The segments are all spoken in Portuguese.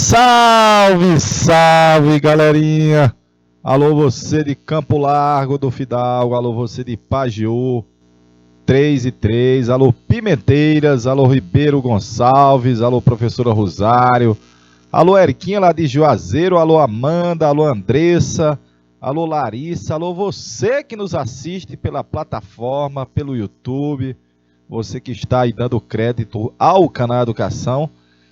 Salve, salve, galerinha! Alô, você de Campo Largo do Fidalgo, alô, você de Pajeú, 3 e 3, alô, Pimenteiras, alô, Ribeiro Gonçalves, alô, professora Rosário, alô, Eriquinha lá de Juazeiro, alô, Amanda, alô, Andressa, alô, Larissa, alô, você que nos assiste pela plataforma, pelo YouTube, você que está aí dando crédito ao canal Educação.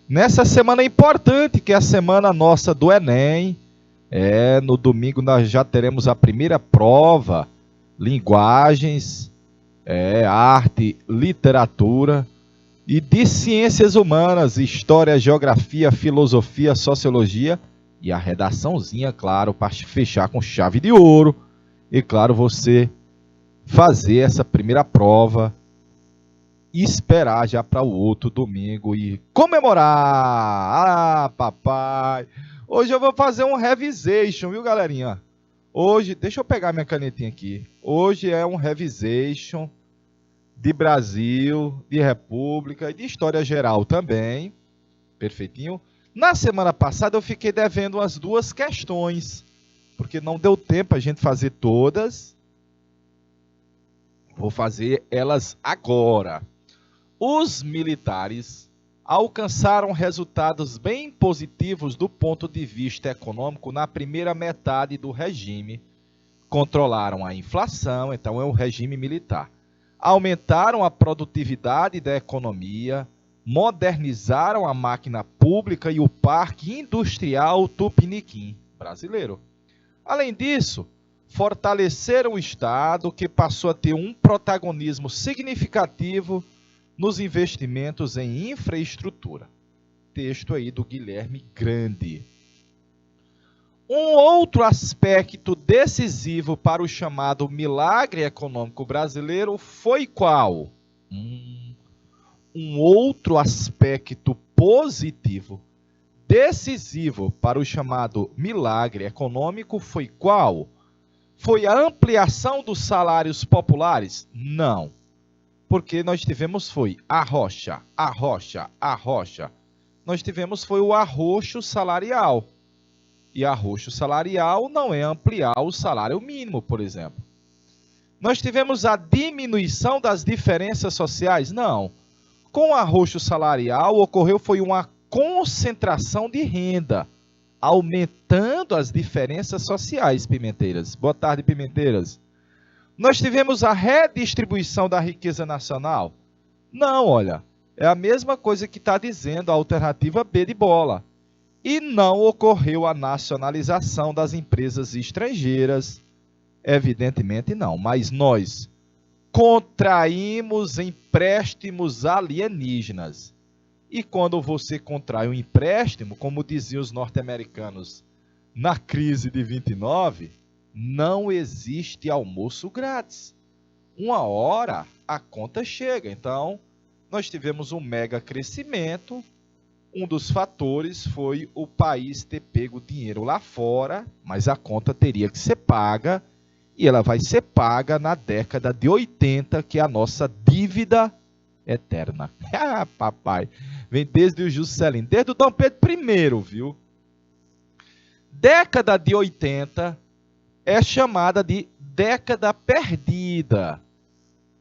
Nessa semana importante, que é a semana nossa do Enem, no domingo nós já teremos a primeira prova, linguagens, arte, literatura, e de ciências humanas, história, geografia, filosofia, sociologia, e a redaçãozinha, claro, para fechar com chave de ouro, e claro, você fazer essa primeira prova, e esperar já para o outro domingo e comemorar. Ah, papai! Hoje eu vou fazer um revisation, viu, galerinha? Hoje, deixa eu pegar minha canetinha aqui. Hoje é um revisation de Brasil, de República e de História Geral também. Perfeitinho. Na semana passada eu fiquei devendo as duas questões, porque não deu tempo a gente fazer todas. Vou fazer elas agora. Os militares alcançaram resultados bem positivos do ponto de vista econômico na primeira metade do regime. Controlaram a inflação, então é um regime militar. Aumentaram a produtividade da economia, modernizaram a máquina pública e o parque industrial Tupiniquim brasileiro. Além disso, fortaleceram o Estado, que passou a ter um protagonismo significativo nos investimentos em infraestrutura. Texto aí do Guilherme Grande. Um outro aspecto decisivo para o chamado milagre econômico brasileiro foi qual? Um outro aspecto positivo, decisivo para o chamado milagre econômico foi qual? Foi a ampliação dos salários populares? Não. Porque nós tivemos foi arrocha. Nós tivemos foi o arroxo salarial. E arroxo salarial não é ampliar o salário mínimo, por exemplo. Nós tivemos a diminuição das diferenças sociais? Não. Com o arroxo salarial ocorreu foi uma concentração de renda, aumentando as diferenças sociais, Pimenteiras. Boa tarde, Pimenteiras. Nós tivemos a redistribuição da riqueza nacional? Não, olha, é a mesma coisa que está dizendo a alternativa B de bola. E não ocorreu a nacionalização das empresas estrangeiras? Evidentemente não, mas nós contraímos empréstimos alienígenas. E quando você contrai um empréstimo, como diziam os norte-americanos na crise de 29, não existe almoço grátis. Uma hora a conta chega. Então, nós tivemos um mega crescimento. Um dos fatores foi o país ter pego dinheiro lá fora, mas a conta teria que ser paga, e ela vai ser paga na década de 80, que é a nossa dívida eterna. Ah, papai, vem desde o Juscelino, desde o Dom Pedro I, viu? Década de 80 é chamada de década perdida.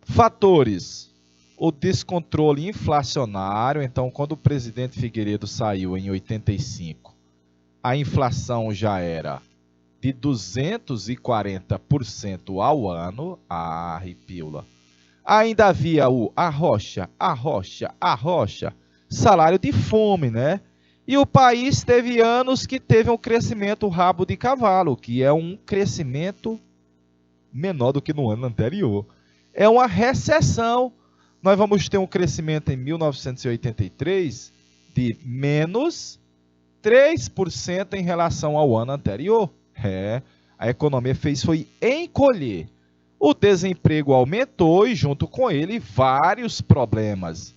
Fatores: o descontrole inflacionário. Então, quando o presidente Figueiredo saiu em 85, a inflação já era de 240% ao ano. Arrepila. Ainda havia o arrocha, salário de fome, né? E o país teve anos que teve um crescimento rabo de cavalo, que é um crescimento menor do que no ano anterior. É uma recessão. Nós vamos ter um crescimento em 1983 de menos 3% em relação ao ano anterior. A economia foi encolher. O desemprego aumentou e junto com ele vários problemas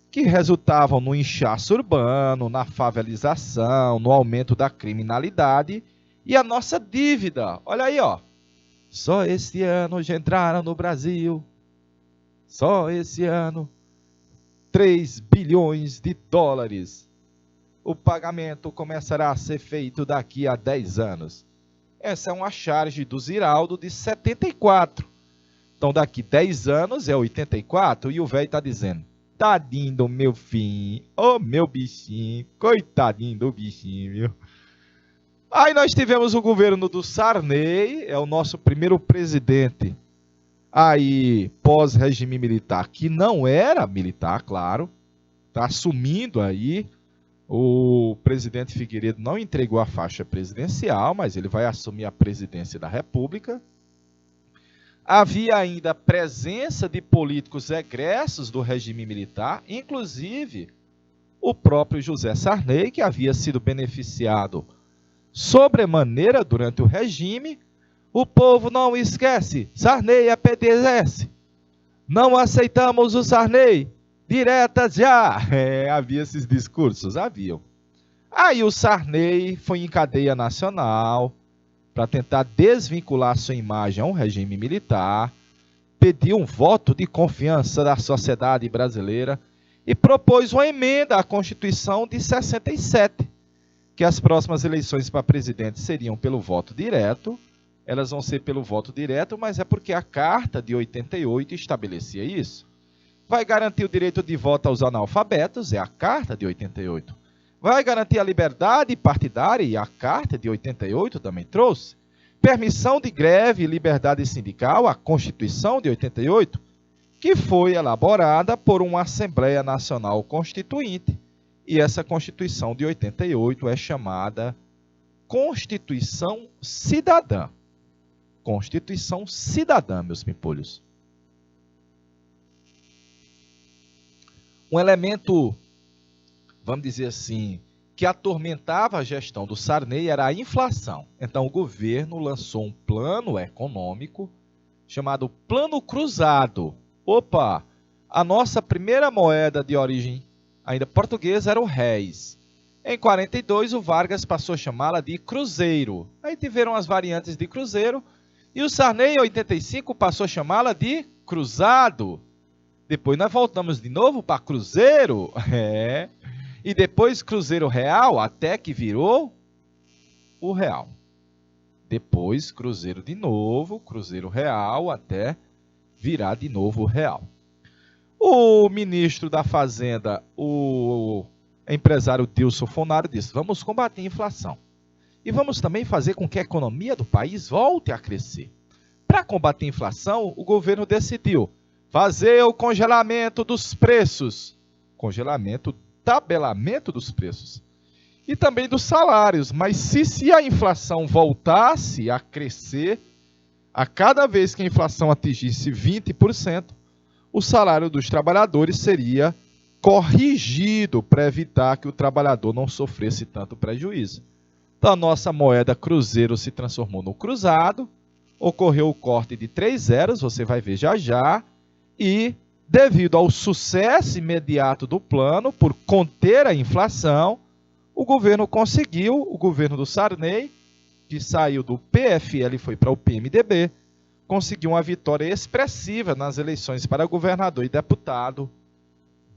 que resultavam no inchaço urbano, na favelização, no aumento da criminalidade e a nossa dívida. Olha aí, ó. Só esse ano já entraram no Brasil, só esse ano, 3 bilhões de dólares. O pagamento começará a ser feito daqui a 10 anos. Essa é uma charge do Ziraldo de 74. Então, daqui 10 anos é 84, e o velho está dizendo, tadinho do meu filho, ô meu bichinho, coitadinho do bichinho, viu? Aí nós tivemos o governo do Sarney, é o nosso primeiro presidente, aí pós-regime militar, que não era militar, claro, está assumindo aí, o presidente Figueiredo não entregou a faixa presidencial, mas ele vai assumir a presidência da República. Havia ainda a presença de políticos egressos do regime militar, inclusive o próprio José Sarney, que havia sido beneficiado sobremaneira durante o regime. O povo não esquece, Sarney é PDS. Não aceitamos o Sarney, direta já. Havia esses discursos, haviam. Aí o Sarney foi em cadeia nacional, para tentar desvincular sua imagem a um regime militar, pediu um voto de confiança da sociedade brasileira e propôs uma emenda à Constituição de 67, que as próximas eleições para presidente seriam pelo voto direto. Elas vão ser pelo voto direto, mas é porque a Carta de 88 estabelecia isso. Vai garantir o direito de voto aos analfabetos, é a Carta de 88. Vai garantir a liberdade partidária, e a Carta de 88 também trouxe. Permissão de greve e liberdade sindical, a Constituição de 88, que foi elaborada por uma Assembleia Nacional Constituinte. E essa Constituição de 88 é chamada Constituição Cidadã. Constituição Cidadã, meus pimpolhos. Um elemento, vamos dizer assim, que atormentava a gestão do Sarney era a inflação. Então o governo lançou um plano econômico chamado Plano Cruzado. Opa, a nossa primeira moeda de origem ainda portuguesa era o réis. Em 42 o Vargas passou a chamá-la de cruzeiro. Aí tiveram as variantes de cruzeiro e o Sarney em 85 passou a chamá-la de cruzado. Depois nós voltamos de novo para cruzeiro. E depois Cruzeiro Real, até que virou o Real. Depois Cruzeiro de novo, Cruzeiro Real, até virar de novo o Real. O ministro da Fazenda, o empresário Dilson Fonaro, disse, vamos combater a inflação. E vamos também fazer com que a economia do país volte a crescer. Para combater a inflação, o governo decidiu fazer o congelamento dos preços. Tabelamento dos preços e também dos salários, mas se a inflação voltasse a crescer, a cada vez que a inflação atingisse 20%, o salário dos trabalhadores seria corrigido para evitar que o trabalhador não sofresse tanto prejuízo. Então a nossa moeda cruzeiro se transformou no cruzado, ocorreu o corte de 3 zeros, você vai ver já já, e devido ao sucesso imediato do plano, por conter a inflação, o governo conseguiu, o governo do Sarney, que saiu do PFL e foi para o PMDB, conseguiu uma vitória expressiva nas eleições para governador e deputado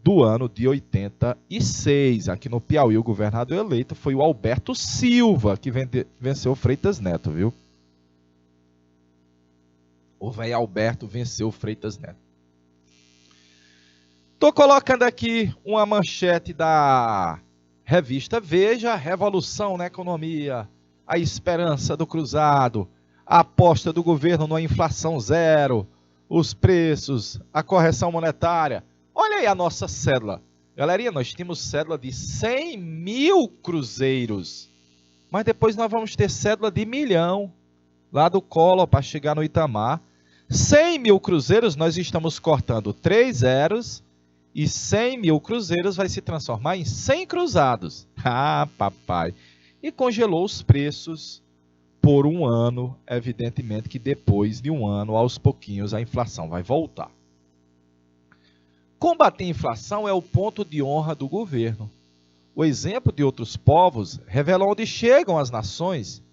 do ano de 86. Aqui no Piauí, o governador eleito foi o Alberto Silva, que venceu Freitas Neto, viu? O velho Alberto venceu Freitas Neto. Estou colocando aqui uma manchete da revista Veja, Revolução na Economia, a esperança do cruzado, a aposta do governo na inflação zero, os preços, a correção monetária. Olha aí a nossa cédula. Galerinha, nós tínhamos cédula de 100 mil cruzeiros, mas depois nós vamos ter cédula de 1 milhão, lá do Collor para chegar no Itamar. 100 mil cruzeiros, nós estamos cortando 3 zeros, e 100 mil cruzeiros vai se transformar em 100 cruzados. Ah, papai! E congelou os preços por 1 ano. Evidentemente que depois de 1 ano, aos pouquinhos, a inflação vai voltar. Combater a inflação é o ponto de honra do governo. O exemplo de outros povos revela onde chegam as nações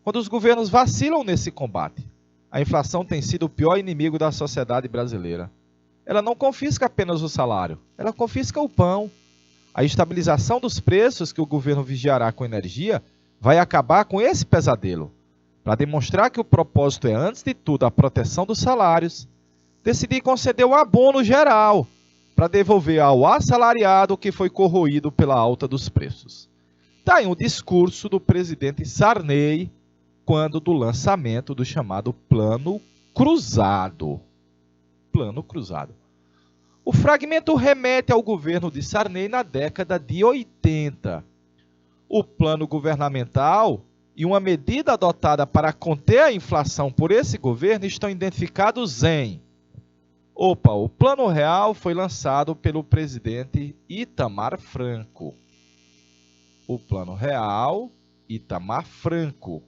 quando os governos vacilam nesse combate. A inflação tem sido o pior inimigo da sociedade brasileira. ela não confisca apenas o salário, ela confisca o pão. A estabilização dos preços que o governo vigiará com energia vai acabar com esse pesadelo. Para demonstrar que o propósito é, antes de tudo, a proteção dos salários, decidi conceder o abono geral para devolver ao assalariado o que foi corroído pela alta dos preços. Está aí um discurso do presidente Sarney quando do lançamento do chamado Plano Cruzado. Plano Cruzado. O fragmento remete ao governo de Sarney na década de 80. O plano governamental e uma medida adotada para conter a inflação por esse governo estão identificados em... o Plano Real foi lançado pelo presidente Itamar Franco. O Plano Real, Itamar Franco.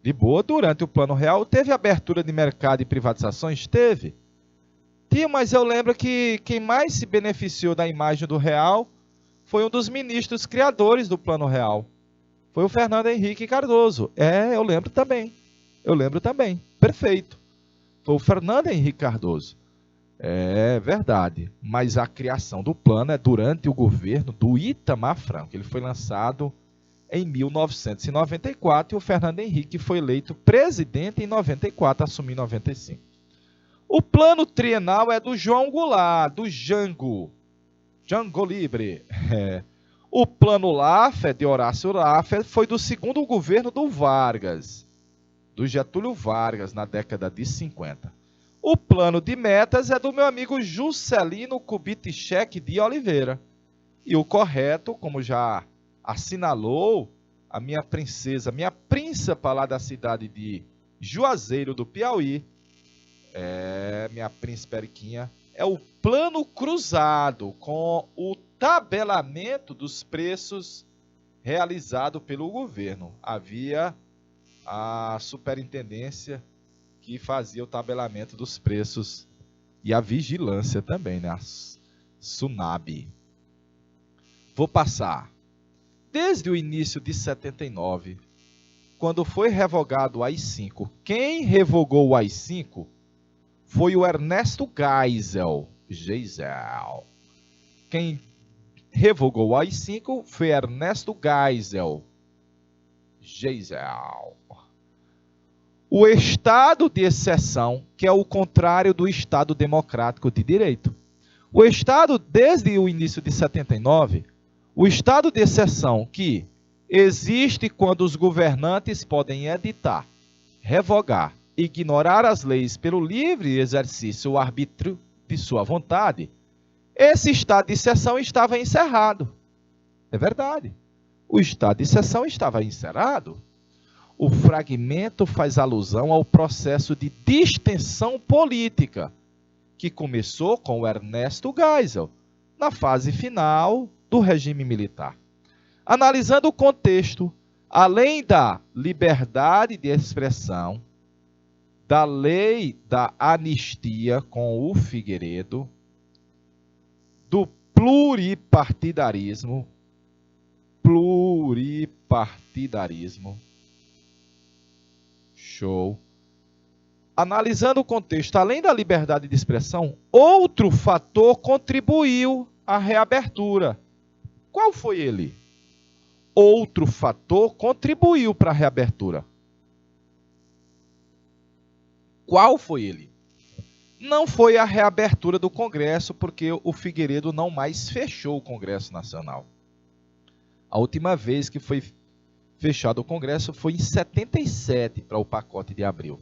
De boa, durante o Plano Real, teve abertura de mercado e privatizações? Teve. Mas eu lembro que quem mais se beneficiou da imagem do Real foi um dos ministros criadores do Plano Real. Foi o Fernando Henrique Cardoso. Eu lembro também. Perfeito. Foi o Fernando Henrique Cardoso. É verdade. Mas a criação do plano é durante o governo do Itamar Franco. Ele foi lançado em 1994 e o Fernando Henrique foi eleito presidente em 94, assumiu em 95. O plano trienal é do João Goulart, do Jango Livre. O plano Laffer, de Horácio Laffer, foi do segundo governo do Vargas, do Getúlio Vargas, na década de 50. O plano de metas é do meu amigo Juscelino Kubitschek de Oliveira. E o correto, como já assinalou a minha princesa, minha príncipa lá da cidade de Juazeiro do Piauí, minha príncipe Eriquinha, é o Plano Cruzado, com o tabelamento dos preços realizado pelo governo. Havia a superintendência que fazia o tabelamento dos preços e a vigilância também, né? A SUNAB. Vou passar. Desde o início de 79, quando foi revogado o AI-5, quem revogou o AI-5 foi o Ernesto Geisel. Quem revogou o AI-5 foi Ernesto Geisel. O Estado de exceção, que é o contrário do Estado democrático de direito. O Estado, desde o início de 79, o Estado de exceção que existe quando os governantes podem editar, revogar, ignorar as leis pelo livre exercício ou arbítrio de sua vontade, esse estado de exceção estava encerrado. É verdade. O estado de exceção estava encerrado. O fragmento faz alusão ao processo de distensão política, que começou com o Ernesto Geisel, na fase final do regime militar. Analisando o contexto, além da liberdade de expressão, da lei da anistia com o Figueiredo, do pluripartidarismo, show. Analisando o contexto, além da liberdade de expressão, outro fator contribuiu à reabertura. Qual foi ele? Outro fator contribuiu para a reabertura. Qual foi ele? Não foi a reabertura do Congresso, porque o Figueiredo não mais fechou o Congresso Nacional. A última vez que foi fechado o Congresso foi em 77, para o pacote de abril.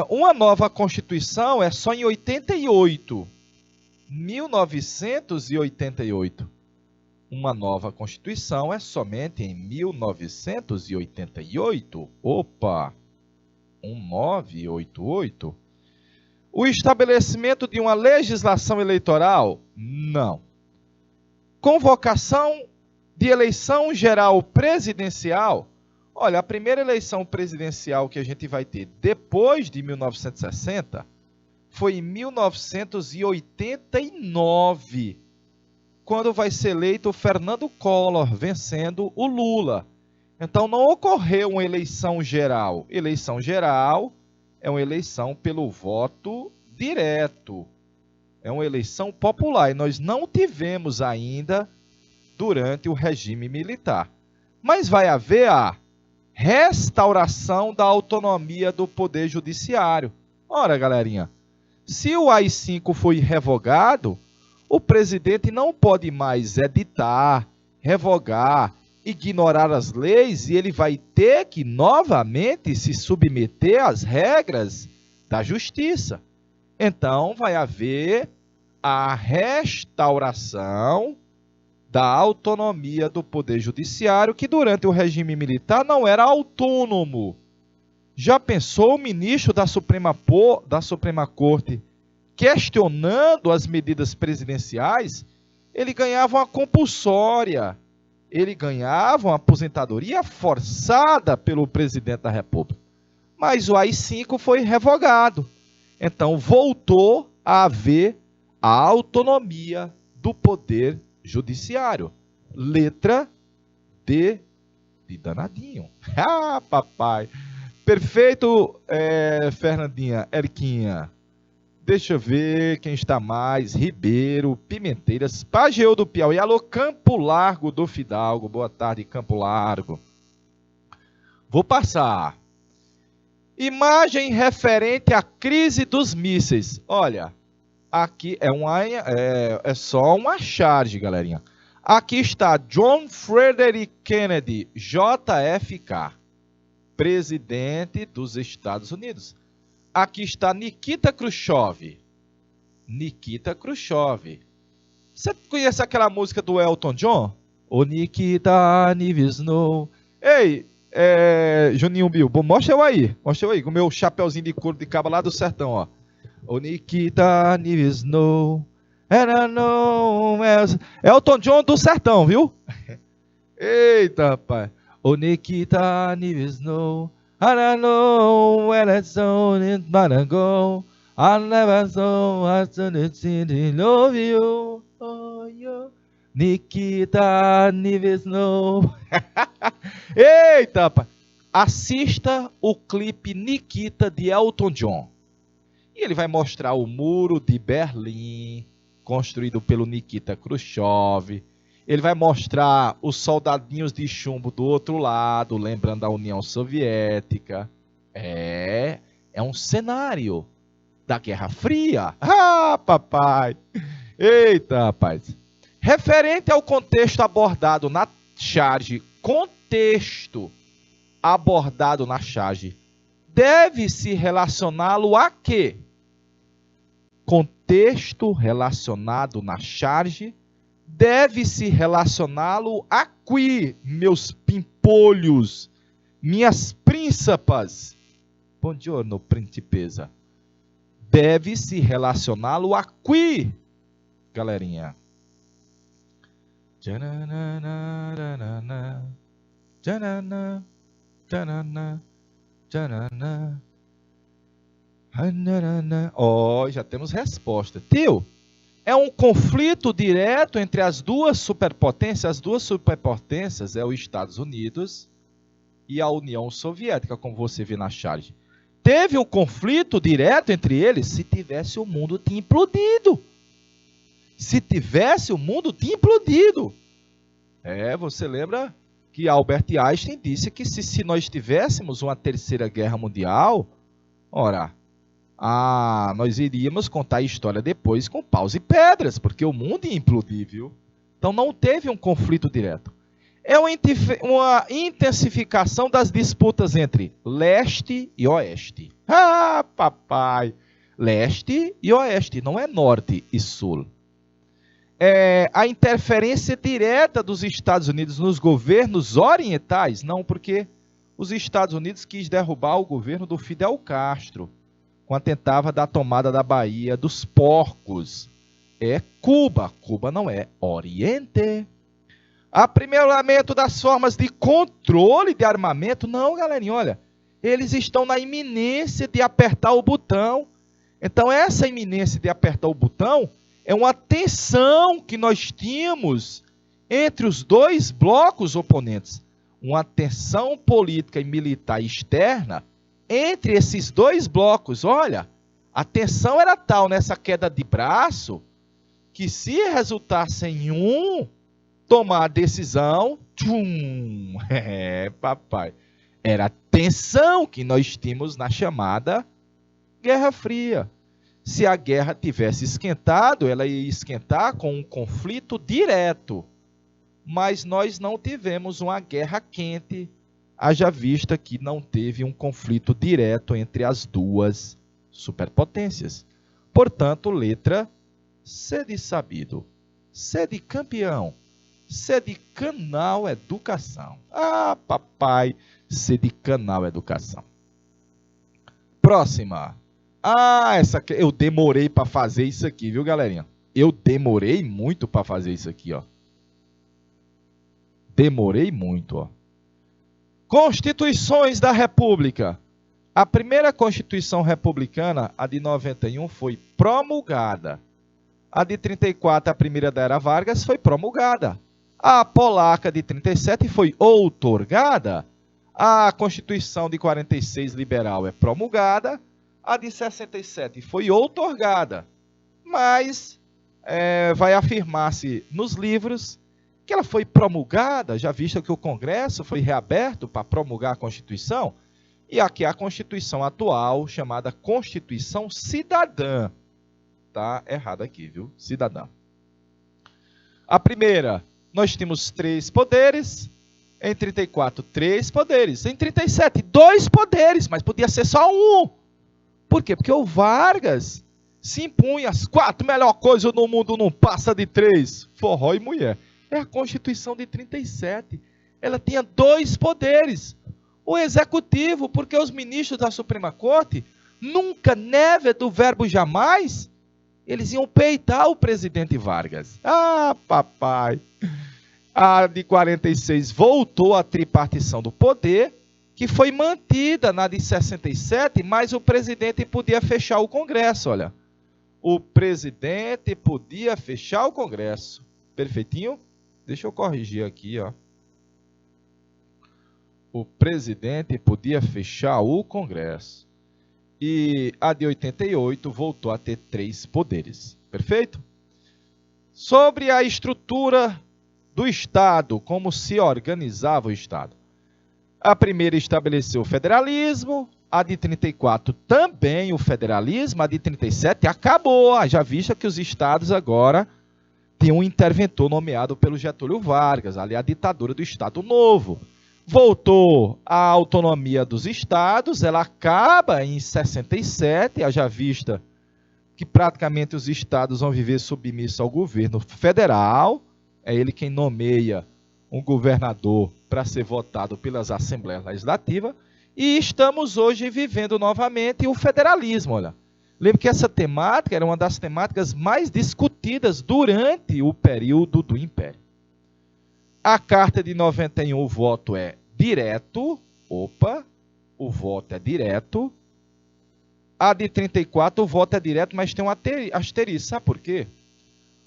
Uma nova Constituição é só em 88. 1988. Uma nova Constituição é somente em 1988. 1988. O estabelecimento de uma legislação eleitoral? Não. Convocação de eleição geral presidencial? Olha, a primeira eleição presidencial que a gente vai ter depois de 1960 foi em 1989, quando vai ser eleito o Fernando Collor, vencendo o Lula. Então, não ocorreu uma eleição geral. Eleição geral é uma eleição pelo voto direto. É uma eleição popular e nós não tivemos ainda durante o regime militar. Mas vai haver a restauração da autonomia do Poder Judiciário. Ora, galerinha, se o AI-5 foi revogado, o presidente não pode mais editar, revogar, ignorar as leis e ele vai ter que novamente se submeter às regras da justiça. Então, vai haver a restauração da autonomia do Poder Judiciário, que durante o regime militar não era autônomo. Já pensou o ministro da Suprema Corte questionando as medidas presidenciais? Ele ganhava uma compulsória, ele ganhava uma aposentadoria forçada pelo presidente da República. Mas o AI-5 foi revogado. Então voltou a haver a autonomia do Poder Judiciário. Letra D de danadinho. Ah, papai. Perfeito, Fernandinha, Eriquinha. Deixa eu ver quem está mais. Ribeiro, Pimenteiras, Pajeú do Piauí. Alô, Campo Largo do Fidalgo. Boa tarde, Campo Largo. Vou passar. Imagem referente à crise dos mísseis. Olha, aqui é só uma charge, galerinha. Aqui está John Frederick Kennedy, JFK, presidente dos Estados Unidos. Aqui está Nikita Khrushchev. Nikita Khrushchev. Você conhece aquela música do Elton John? O Nikita Nivisno. Ei, Juninho Bilbo, mostra eu aí, com o meu chapeuzinho de couro de caba lá do sertão, ó. O Nikita Nivisno. Elton John do sertão, viu? Eita, rapaz. O Nikita Nivisno. I don't know where it's on it, but I go. I never saw what's on it, I love you. Oh, you. Nikita Nivisno. Eita, rapaz. Assista o clipe Nikita de Elton John. E ele vai mostrar o muro de Berlim, construído pelo Nikita Khrushchev. Ele vai mostrar os soldadinhos de chumbo do outro lado, lembrando a União Soviética. É um cenário da Guerra Fria. Ah, papai! Eita, rapaz! Referente ao contexto abordado na charge, deve-se relacioná-lo a quê? Contexto relacionado na charge deve-se relacioná-lo a qui, meus pimpolhos, minhas príncipas. Bom giorno, principesa. Deve-se relacioná-lo a qui, galerinha. Já temos resposta. Tio, é um conflito direto entre as duas superpotências. As duas superpotências é os Estados Unidos e a União Soviética, como você vê na charge. Teve um conflito direto entre eles? Se tivesse, o mundo tinha implodido. Você lembra que Albert Einstein disse que se nós tivéssemos uma terceira guerra mundial, nós iríamos contar a história depois com paus e pedras, porque o mundo ia implodir, viu? Então não teve um conflito direto. É uma intensificação das disputas entre leste e oeste. Ah, papai! Leste e oeste, não é norte e sul. A interferência direta dos Estados Unidos nos governos orientais? Não, porque os Estados Unidos quis derrubar o governo do Fidel Castro, quando tentava da tomada da Bahia dos porcos. É Cuba. Cuba não é Oriente. Aprimoramento das formas de controle de armamento? Não, galerinha, olha. Eles estão na iminência de apertar o botão. Então, essa iminência de apertar o botão é uma tensão que nós tínhamos entre os dois blocos oponentes. Uma tensão política e militar externa entre esses dois blocos. Olha, A tensão era tal nessa queda de braço que se resultasse em um tomar a decisão, tchum, papai, era a tensão que nós tínhamos na chamada Guerra Fria. Se a guerra tivesse esquentado, ela ia esquentar com um conflito direto. Mas nós não tivemos uma guerra quente, haja vista que não teve um conflito direto entre as duas superpotências. Portanto, letra C de sabido, C de campeão, C de canal educação. Ah, papai, C de canal educação. Próxima. Ah, eu demorei para fazer isso aqui, viu, galerinha? Eu demorei muito para fazer isso aqui, ó. Demorei muito, ó. Constituições da República. A primeira Constituição Republicana, a de 91, foi promulgada. A de 34, a primeira da Era Vargas, foi promulgada. A polaca de 37 foi outorgada. A Constituição de 46 liberal é promulgada. A de 67 foi outorgada. Mas vai afirmar-se nos livros que ela foi promulgada, já visto que o Congresso foi reaberto para promulgar a Constituição, e aqui a Constituição atual, chamada Constituição Cidadã. Tá errado aqui, viu? Cidadã. A primeira, nós tínhamos 3 poderes. Em 34, 3 poderes. Em 37, 2 poderes, mas podia ser só um. Por quê? Porque o Vargas se impunha as 4 melhores coisas no mundo, não passa de 3. Forró e mulher. É a Constituição de 37. Ela tinha 2 poderes. O executivo, porque os ministros da Suprema Corte, nunca, never, do verbo jamais, eles iam peitar o presidente Vargas. Ah, papai! A de 46 voltou à tripartição do poder, que foi mantida na de 67, mas o presidente podia fechar o Congresso, olha. O presidente podia fechar o Congresso. Perfeitinho? Deixa eu corrigir aqui, ó. O presidente podia fechar o Congresso. E a de 88 voltou a ter 3 poderes. Perfeito? Sobre a estrutura do Estado, como se organizava o Estado. A primeira estabeleceu o federalismo, a de 34 também o federalismo, a de 37 acabou, já vista que os estados agora têm um interventor nomeado pelo Getúlio Vargas, ali a ditadura do Estado Novo. Voltou a autonomia dos estados, ela acaba em 67, já vista que praticamente os estados vão viver submissos ao governo federal, é ele quem nomeia um governador para ser votado pelas Assembleias Legislativas, e estamos hoje vivendo novamente o federalismo, olha. Lembra que essa temática era uma das temáticas mais discutidas durante o período do Império. A Carta de 91, o voto é direto. Opa, o voto é direto. A de 34, o voto é direto, mas tem um asterisco. Sabe por quê?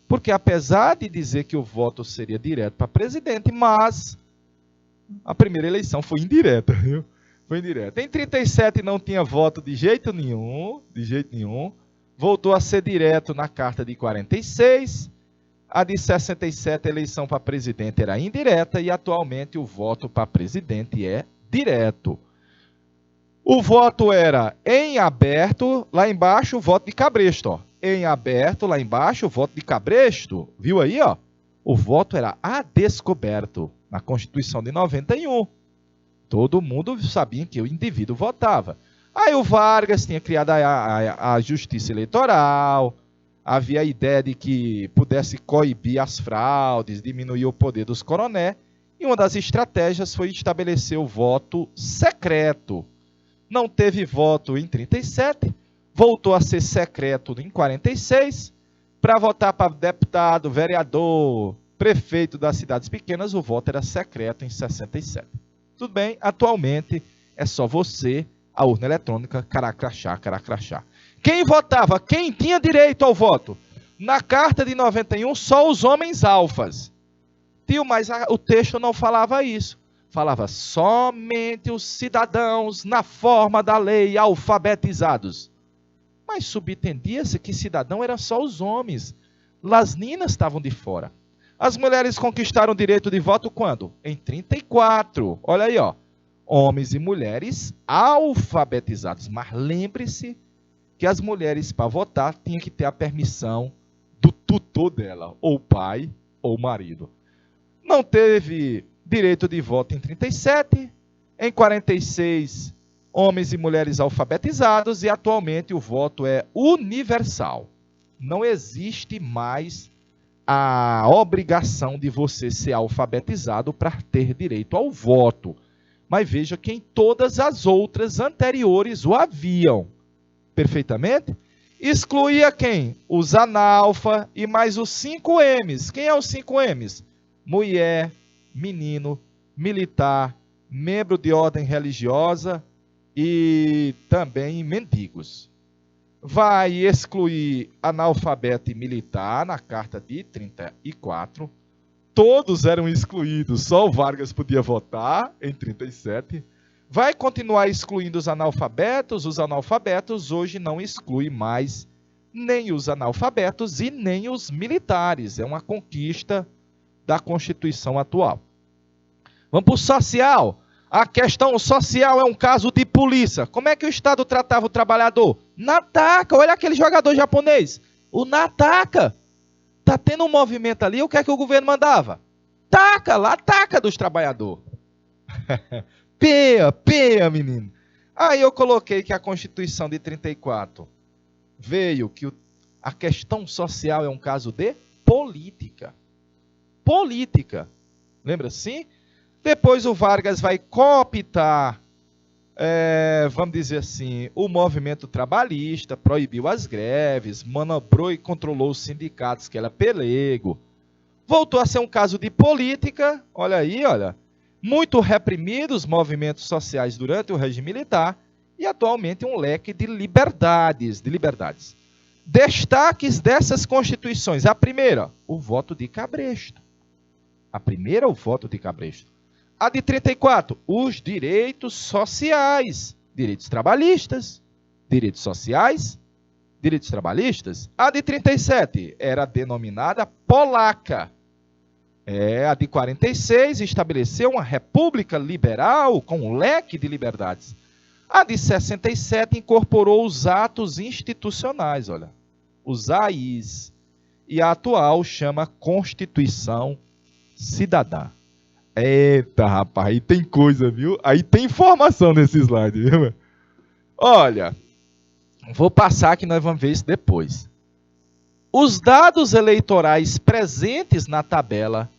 Porque apesar de dizer que o voto seria direto para presidente, mas a primeira eleição foi indireta, viu? Foi indireta. Em 37 não tinha voto de jeito nenhum. Voltou a ser direto na Carta de 46. A de 67, a eleição para presidente era indireta e atualmente o voto para presidente é direto. O voto era em aberto, lá embaixo o voto de cabresto, ó. Em aberto, lá embaixo o voto de cabresto, viu aí, ó? O voto era a descoberto na Constituição de 91. Todo mundo sabia que o indivíduo votava. Aí o Vargas tinha criado a Justiça Eleitoral. Havia a ideia de que pudesse coibir as fraudes, diminuir o poder dos coronéis, e uma das estratégias foi estabelecer o voto secreto. Não teve voto em 37, voltou a ser secreto em 46, para votar para deputado, vereador, prefeito das cidades pequenas, o voto era secreto em 67. Tudo bem, atualmente é só você, a urna eletrônica, caracrachá, caracrachá. Quem votava? Quem tinha direito ao voto? Na Carta de 91, só os homens alfas. Tio, mas o texto não falava isso. Falava somente os cidadãos na forma da lei alfabetizados. Mas subentendia-se que cidadão eram só os homens. As ninas estavam de fora. As mulheres conquistaram o direito de voto quando? Em 34. Olha aí, ó. Homens e mulheres alfabetizados. Mas lembre-se que as mulheres, para votar, tinham que ter a permissão do tutor dela, ou pai, ou marido. Não teve direito de voto em 37. Em 46, homens e mulheres alfabetizados. E atualmente o voto é universal. Não existe mais a obrigação de você ser alfabetizado para ter direito ao voto. Mas veja que em todas as outras anteriores o haviam. Perfeitamente? Excluía quem? Os analfa e mais os 5 M's. Quem é os 5 M's? Mulher, menino, militar, membro de ordem religiosa e também mendigos. Vai excluir analfabeto e militar na carta de 34. Todos eram excluídos, só o Vargas podia votar em 37. Vai continuar excluindo os analfabetos hoje não exclui mais nem os analfabetos e nem os militares. É uma conquista da Constituição atual. Vamos para o social. A questão social é um caso de polícia. Como é que o Estado tratava o trabalhador? Na taca. Olha aquele jogador japonês. O na taca. Tá tendo um movimento ali, o que é que o governo mandava? Taca, lá taca dos trabalhadores. Peia, menino. Aí eu coloquei que a Constituição de 34 veio que a questão social é um caso de política. Política. Lembra assim? Depois o Vargas vai cooptar, vamos dizer assim, o movimento trabalhista, proibiu as greves, manobrou e controlou os sindicatos, que era pelego. Voltou a ser um caso de política, olha aí, olha. Muito reprimidos os movimentos sociais durante o regime militar e atualmente um leque de liberdades. Destaques dessas constituições. A primeira, o voto de Cabresto. A primeira, o voto de Cabresto. A de 34, os direitos sociais. Direitos trabalhistas, direitos sociais, direitos trabalhistas. A de 37 era denominada polaca. A de 46 estabeleceu uma república liberal com um leque de liberdades. A de 67 incorporou os atos institucionais, olha, os AIs. E a atual chama Constituição Cidadã. Eita, rapaz, aí tem coisa, viu? Aí tem informação nesse slide, viu? Olha, vou passar que nós vamos ver isso depois. Os dados eleitorais presentes na tabela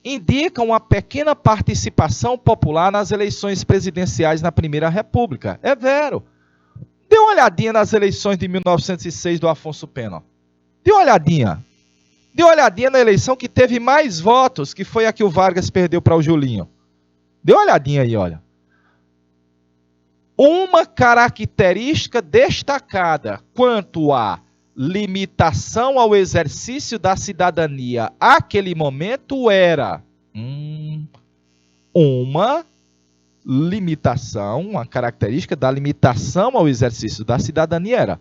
indicam uma pequena participação popular nas eleições presidenciais na Primeira República. É vero. Dê uma olhadinha nas eleições de 1906 do Afonso Pena. Dê uma olhadinha. Dê uma olhadinha na eleição que teve mais votos, que foi a que o Vargas perdeu para o Julinho. Dê uma olhadinha aí, olha. Uma característica destacada quanto à limitação ao exercício da cidadania àquele momento era uma limitação, uma característica da limitação ao exercício da cidadania era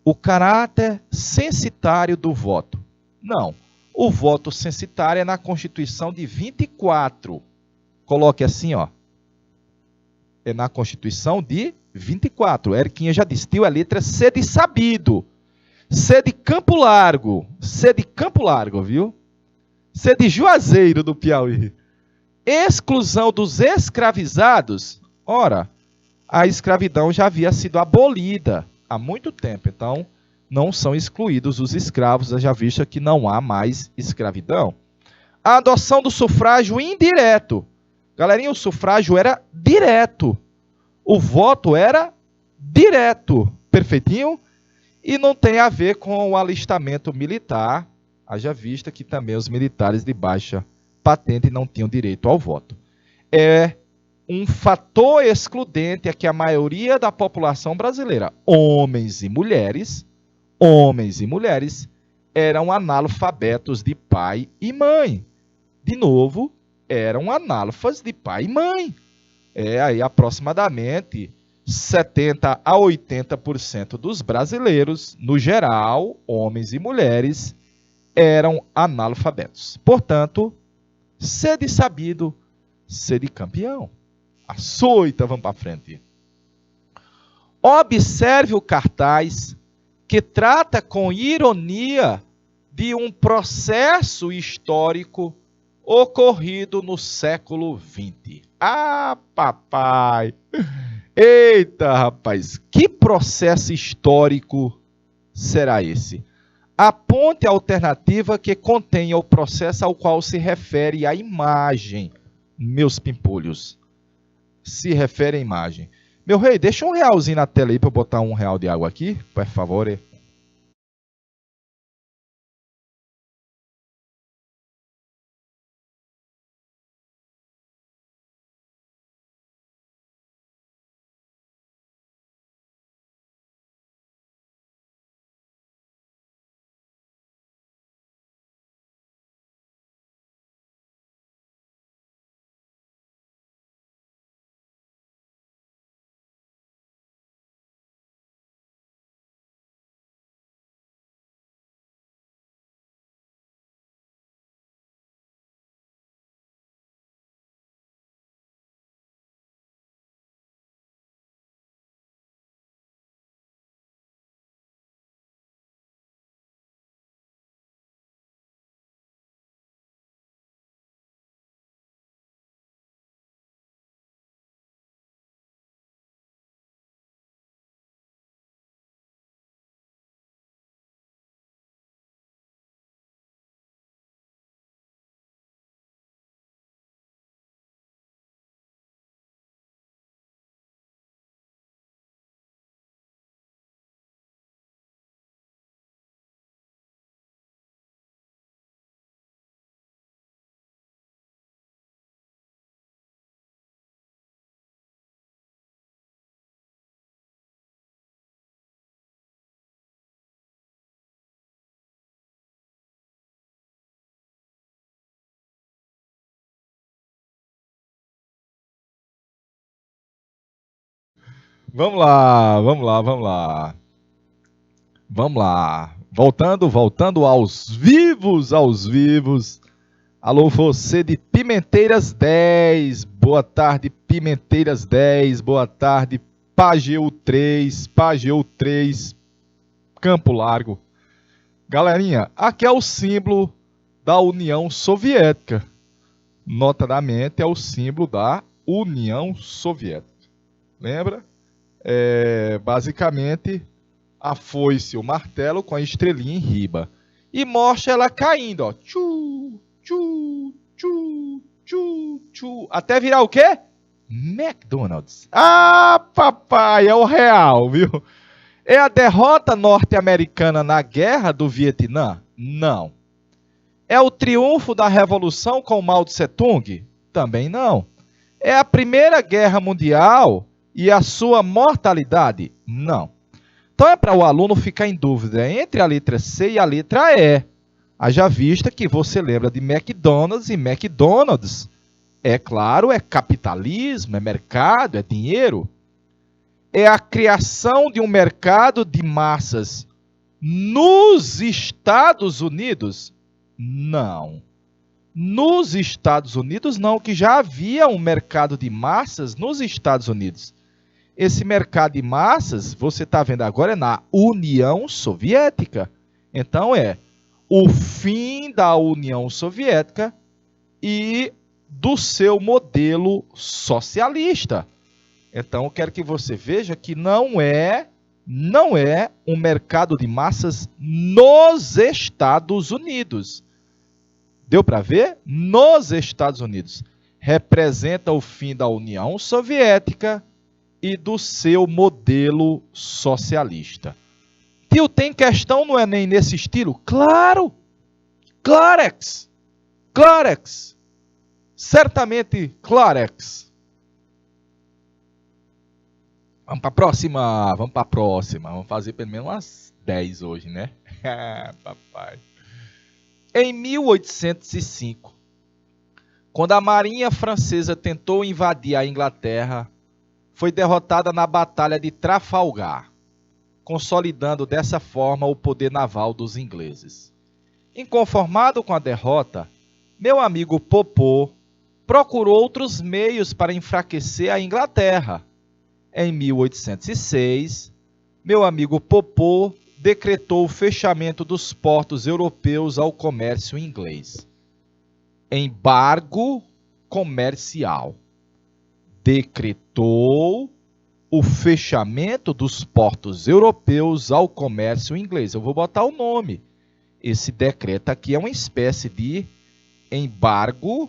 o caráter censitário do voto. Não, o voto censitário é na Constituição de 24. Coloque assim, ó. É na Constituição de 24. Eriquinha já disse, a letra C de sabido. C de Campo Largo. C de Campo Largo, viu? C de Juazeiro do Piauí. Exclusão dos escravizados. Ora, a escravidão já havia sido abolida há muito tempo. Então, não são excluídos os escravos, já visto que não há mais escravidão. A adoção do sufrágio indireto. Galerinha, o sufrágio era direto. O voto era direto. Perfeitinho? E não tem a ver com o alistamento militar. Haja vista que também os militares de baixa patente não tinham direito ao voto. É um fator excludente é que a maioria da população brasileira, homens e mulheres, eram analfabetos de pai e mãe. De novo, eram analfas de pai e mãe. Aí aproximadamente 70 a 80% dos brasileiros, no geral, homens e mulheres, eram analfabetos. Portanto, sede sabido, sede campeão. Açoita, vamos para frente. Observe o cartaz que trata com ironia de um processo histórico ocorrido no século XX. Ah, papai! Eita, rapaz! Que processo histórico será esse? Aponte a alternativa que contenha o processo ao qual se refere a imagem, meus pimpolhos. Se refere à imagem. Meu rei, deixa um realzinho na tela aí para eu botar R$1 de água aqui, por favor. Vamos lá, vamos lá, vamos lá. Vamos lá. Voltando aos vivos, aos vivos. Alô, você de Pimenteiras 10. Boa tarde, Pimenteiras 10. Boa tarde, Pageu 3. Pageu 3. Campo Largo. Galerinha, aqui é o símbolo da União Soviética. Notadamente, é o símbolo da União Soviética. Lembra? Basicamente, a foice, o martelo com a estrelinha em riba. E mostra ela caindo, ó. Tchu, tchu, tchu, tchu, tchu. Até virar o quê? McDonald's. Ah, papai, é o real, viu? É a derrota norte-americana na guerra do Vietnã? Não. É o triunfo da revolução com Mao Tse-tung? Também não. É a Primeira Guerra Mundial e a sua mortalidade? Não. Então é para o aluno ficar em dúvida entre a letra C e a letra E. Haja vista que você lembra de McDonald's e McDonald's. É claro, é capitalismo, é mercado, é dinheiro. É a criação de um mercado de massas nos Estados Unidos? Não. Nos Estados Unidos não, que já havia um mercado de massas nos Estados Unidos. Esse mercado de massas, você está vendo agora, é na União Soviética. Então é o fim da União Soviética e do seu modelo socialista. Então eu quero que você veja que não é um mercado de massas nos Estados Unidos. Deu para ver? Nos Estados Unidos. Representa o fim da União Soviética e do seu modelo socialista. Tio, tem questão no Enem nesse estilo? Claro! Clarex! Clarex! Certamente Clarex. Vamos para a próxima, vamos para a próxima. Vamos fazer pelo menos umas 10 hoje, né? Papai. Em 1805, quando a Marinha Francesa tentou invadir a Inglaterra, foi derrotada na Batalha de Trafalgar, consolidando dessa forma o poder naval dos ingleses. Inconformado com a derrota, meu amigo Popô procurou outros meios para enfraquecer a Inglaterra. Em 1806, meu amigo Popô decretou o fechamento dos portos europeus ao comércio inglês. Embargo comercial. Decretou o fechamento dos portos europeus ao comércio inglês. Eu vou botar o nome. Esse decreto aqui é uma espécie de embargo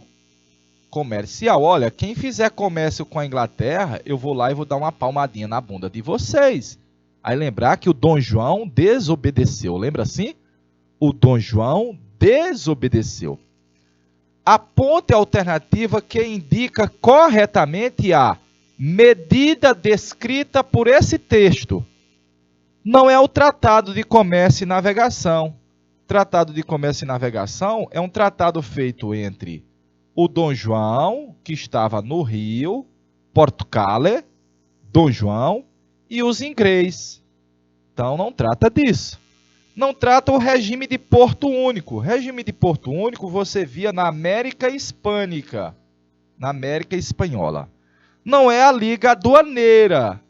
comercial. Olha, quem fizer comércio com a Inglaterra, eu vou lá e vou dar uma palmadinha na bunda de vocês. Aí lembrar que o Dom João desobedeceu. Lembra assim? O Dom João desobedeceu. A ponte alternativa que indica corretamente a medida descrita por esse texto não é o Tratado de Comércio e Navegação. Tratado de Comércio e Navegação é um tratado feito entre o Dom João, que estava no Rio, Portugal, Dom João, e os ingleses. Então não trata disso. Não trata o regime de Porto Único. O regime de Porto Único você via na América Hispânica, na América Espanhola. Não é a Liga Aduaneira.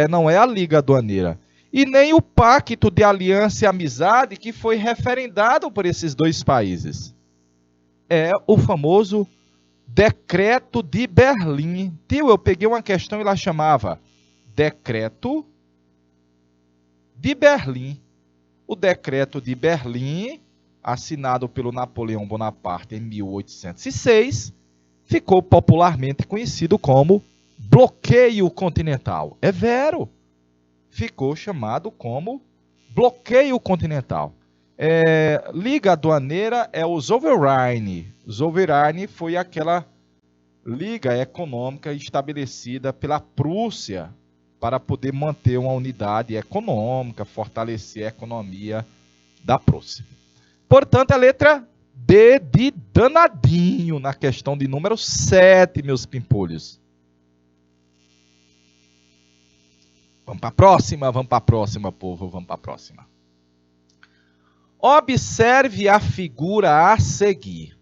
Não é a Liga Aduaneira. E nem o Pacto de Aliança e Amizade que foi referendado por esses dois países. É o famoso Decreto de Berlim. Tio, eu peguei uma questão e lá chamava Decreto de Berlim. O Decreto de Berlim, assinado pelo Napoleão Bonaparte em 1806, ficou popularmente conhecido como Bloqueio Continental. É vero. Ficou chamado como Bloqueio Continental. Liga Aduaneira é o Zollverein. Zollverein foi aquela liga econômica estabelecida pela Prússia para poder manter uma unidade econômica, fortalecer a economia da Prússia. Portanto, a letra D de danadinho na questão de número 7, meus pimpolhos. Vamos para a próxima, povo, vamos para a próxima. Observe a figura a seguir.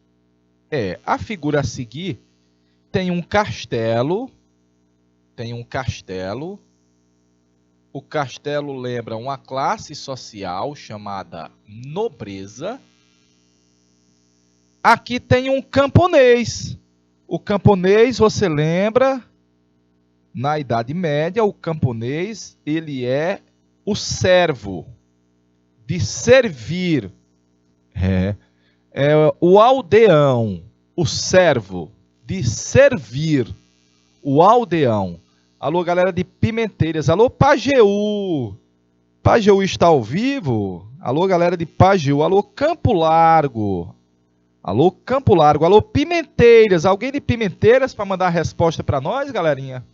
A figura a seguir tem um castelo. O castelo lembra uma classe social chamada nobreza. Aqui tem um camponês. O camponês, você lembra, na Idade Média, o camponês, ele é o servo, de servir. O aldeão, o servo, de servir. O aldeão. Alô, galera de Pimenteiras. Alô, Pajeú. Pajeú está ao vivo? Alô, galera de Pajeú. Alô, Campo Largo. Alô, Campo Largo. Alô, Pimenteiras. Alguém de Pimenteiras para mandar a resposta para nós, galerinha?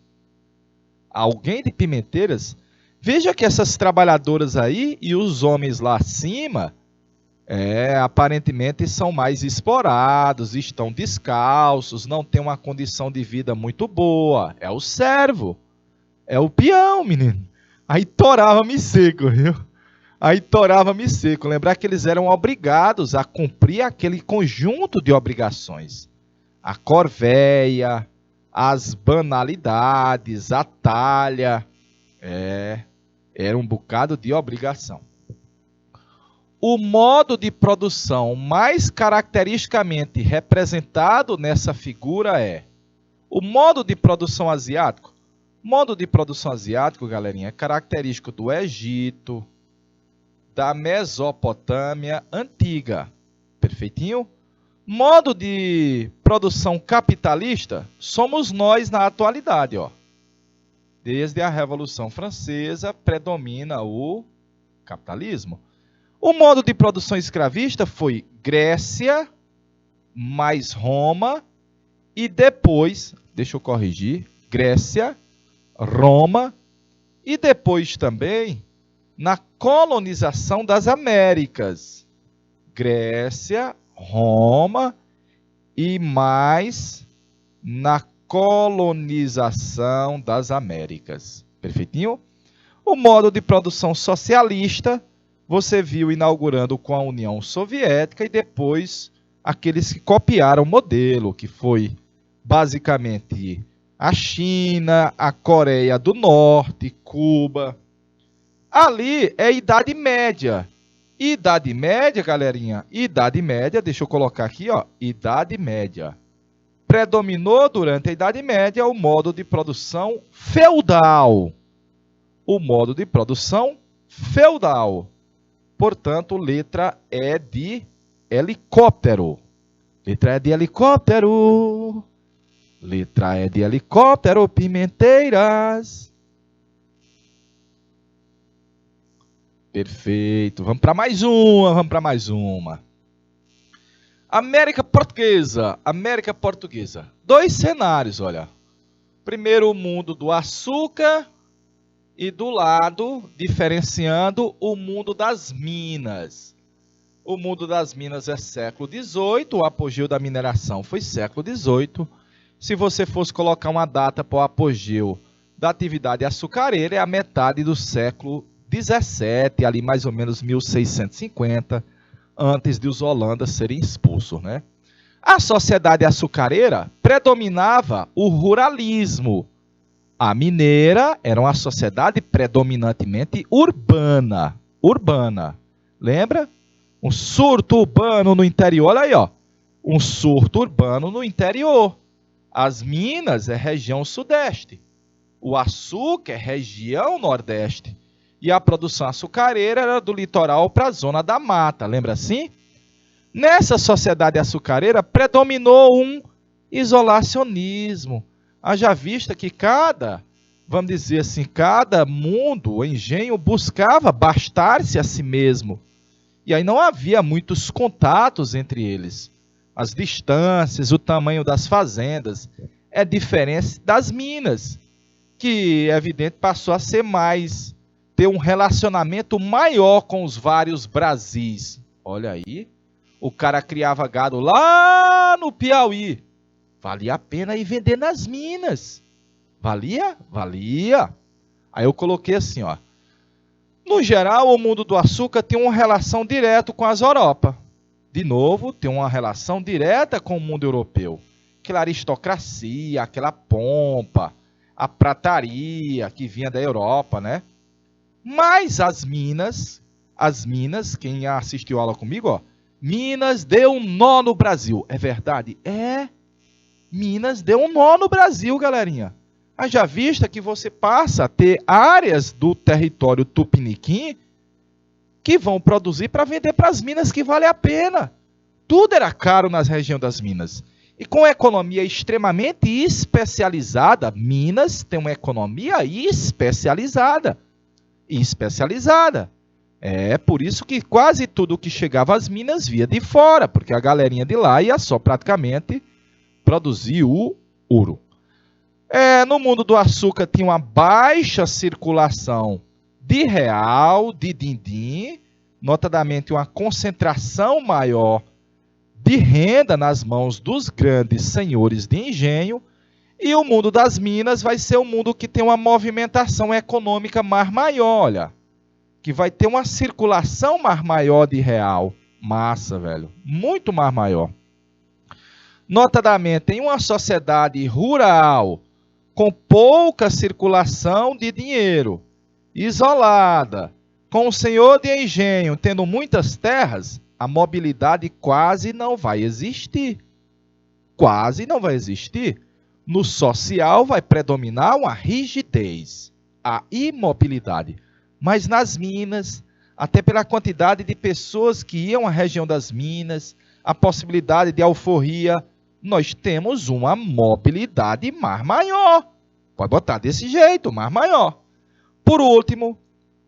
Alguém de Pimenteiras? Veja que essas trabalhadoras aí e os homens lá acima, aparentemente são mais explorados, estão descalços, não têm uma condição de vida muito boa. É o servo, é o peão, menino. Aí torava-me seco, viu? Aí torava-me seco. Lembrar que eles eram obrigados a cumprir aquele conjunto de obrigações. A corvéia, as banalidades, a talha. Era um bocado de obrigação. O modo de produção mais caracteristicamente representado nessa figura é o modo de produção asiático. O modo de produção asiático, galerinha, é característico do Egito, da Mesopotâmia antiga. Perfeitinho? Modo de produção capitalista somos nós na atualidade, ó. Desde a Revolução Francesa predomina o capitalismo. O modo de produção escravista foi Grécia, mais Roma, e depois, deixa eu corrigir, Grécia, Roma, e depois também na colonização das Américas. Grécia, Roma, e mais na colonização das Américas. Perfeitinho? O modo de produção socialista, você viu inaugurando com a União Soviética e depois aqueles que copiaram o modelo, que foi basicamente a China, a Coreia do Norte, Cuba. Ali é Idade Média. Idade Média, galerinha, Idade Média, deixa eu colocar aqui, ó, Idade Média. Predominou durante a Idade Média o modo de produção feudal. O modo de produção feudal. Portanto, letra E de helicóptero. Letra E de helicóptero. Letra E de helicóptero, Pimenteiras. Perfeito. Vamos para mais uma. América Portuguesa. América Portuguesa. 2 cenários, olha. Primeiro, o mundo do açúcar e do lado, diferenciando, o mundo das minas. O mundo das minas é século XVIII, o apogeu da mineração foi século XVIII. Se você fosse colocar uma data para o apogeu da atividade açucareira, é a metade do século XVII, ali mais ou menos 1650, antes de os holandas serem expulsos, né? A sociedade açucareira predominava o ruralismo. A mineira era uma sociedade predominantemente urbana. Lembra? Um surto urbano no interior, olha aí, ó. Um surto urbano no interior. As minas é região sudeste. O açúcar é região nordeste. E a produção açucareira era do litoral para a zona da mata, lembra assim? Nessa sociedade açucareira predominou um isolacionismo. Haja vista que cada mundo, o engenho, buscava bastar-se a si mesmo. E aí não havia muitos contatos entre eles. As distâncias, o tamanho das fazendas, é diferente das minas, que, é evidente, passou a ser ter um relacionamento maior com os vários Brasis. Olha aí, o cara criava gado lá no Piauí. Valia a pena ir vender nas minas. Valia? Valia. Aí eu coloquei assim, ó. No geral, o mundo do açúcar tem uma relação direta com as Europa. De novo, tem uma relação direta com o mundo europeu. Aquela aristocracia, aquela pompa, a prataria que vinha da Europa, né? Mas as minas, quem assistiu a aula comigo, ó, Minas deu um nó no Brasil. É verdade? É. Minas deu um nó no Brasil, galerinha. Haja vista que você passa a ter áreas do território tupiniquim que vão produzir para vender para as minas que vale a pena. Tudo era caro nas regiões das minas. E com a economia extremamente especializada, Minas tem uma economia especializada. É por isso que quase tudo que chegava às minas via de fora, porque a galerinha de lá ia só praticamente produzir o ouro. No mundo do açúcar tinha uma baixa circulação de real, de din-din, notadamente uma concentração maior de renda nas mãos dos grandes senhores de engenho, e o mundo das minas vai ser um mundo que tem uma movimentação econômica mais maior, olha, que vai ter uma circulação mais maior de real. Massa, velho, muito mais maior. Notadamente, em uma sociedade rural, com pouca circulação de dinheiro, isolada, com o senhor de engenho tendo muitas terras, a mobilidade quase não vai existir. Quase não vai existir. No social vai predominar uma rigidez, a imobilidade. Mas nas minas, até pela quantidade de pessoas que iam à região das minas, a possibilidade de alforria, nós temos uma mobilidade mais maior. Pode botar desse jeito, mais maior. Por último,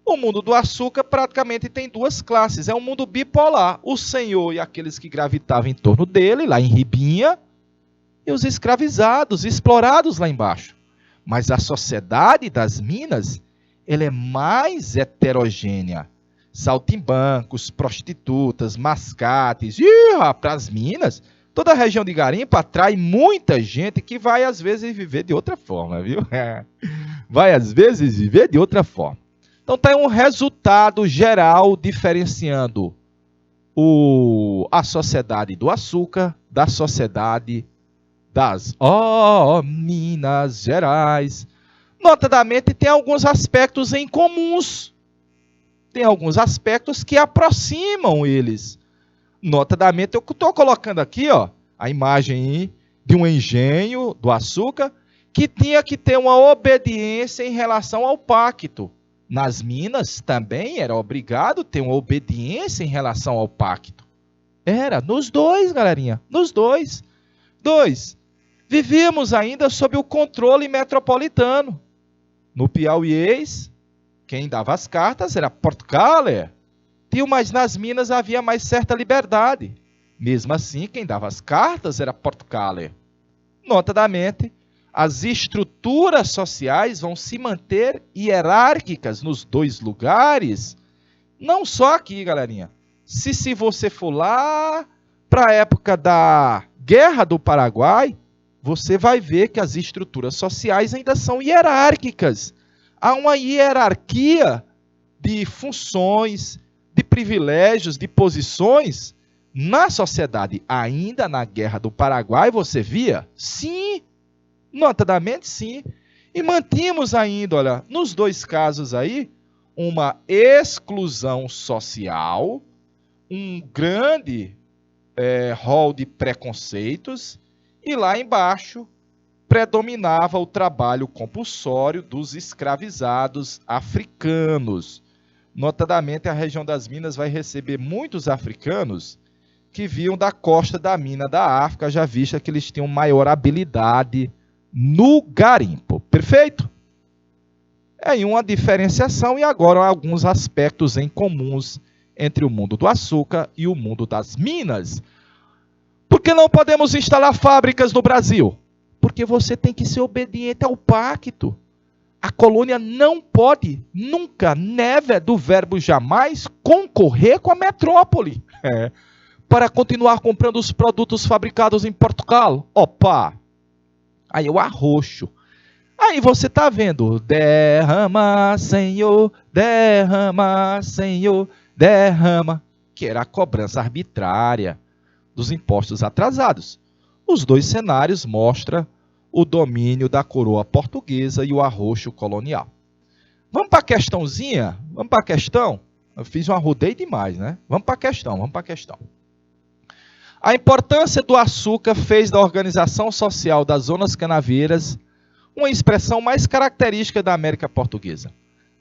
o mundo do açúcar praticamente tem duas classes. É um mundo bipolar. O senhor e aqueles que gravitavam em torno dele, lá em Ribinha, e os escravizados, explorados lá embaixo. Mas a sociedade das minas, ela é mais heterogênea. Saltimbancos, prostitutas, mascates. Para as minas, Toda a região de garimpo atrai muita gente que vai, às vezes, viver de outra forma, viu? Vai, às vezes, viver de outra forma. Então, tem um resultado geral diferenciando a sociedade do açúcar da sociedade das Minas Gerais. Notadamente, tem alguns aspectos em comuns. Tem alguns aspectos que aproximam eles. Notadamente, eu estou colocando aqui, ó, a imagem de um engenho do açúcar que tinha que ter uma obediência em relação ao pacto. Nas minas também era obrigado a ter uma obediência em relação ao pacto. Era, nos dois, galerinha, nos dois. Vivíamos ainda sob o controle metropolitano. No piauiês, quem dava as cartas era Portugal, mas nas minas havia mais certa liberdade. Mesmo assim, quem dava as cartas era Portugal. Notadamente, as estruturas sociais vão se manter hierárquicas nos dois lugares. Não só aqui, galerinha. Se você for lá para a época da Guerra do Paraguai, você vai ver que as estruturas sociais ainda são hierárquicas. Há uma hierarquia de funções, de privilégios, de posições na sociedade. Ainda na Guerra do Paraguai, você via? Sim, notadamente sim. E mantínhamos ainda, olha, nos dois casos aí, uma exclusão social, um grande rol de preconceitos, e lá embaixo predominava o trabalho compulsório dos escravizados africanos. Notadamente, a região das Minas vai receber muitos africanos que vinham da costa da mina da África, já vista que eles tinham maior habilidade no garimpo. Perfeito? É aí uma diferenciação e agora alguns aspectos em comuns entre o mundo do açúcar e o mundo das minas. Por que não podemos instalar fábricas no Brasil? Porque você tem que ser obediente ao pacto. A colônia não pode, nunca, never, do verbo jamais, concorrer com a metrópole. Para continuar comprando os produtos fabricados em Portugal. Opa! Aí eu arroxo. Aí você está vendo, derrama, Senhor, derrama, que era a cobrança arbitrária dos impostos atrasados. Os dois cenários mostram o domínio da coroa portuguesa e o arroxo colonial. Vamos para a questãozinha? Vamos para a questão? Eu fiz um arrudei demais, né? Vamos para a questão. A importância do açúcar fez da organização social das zonas canavieiras uma expressão mais característica da América Portuguesa.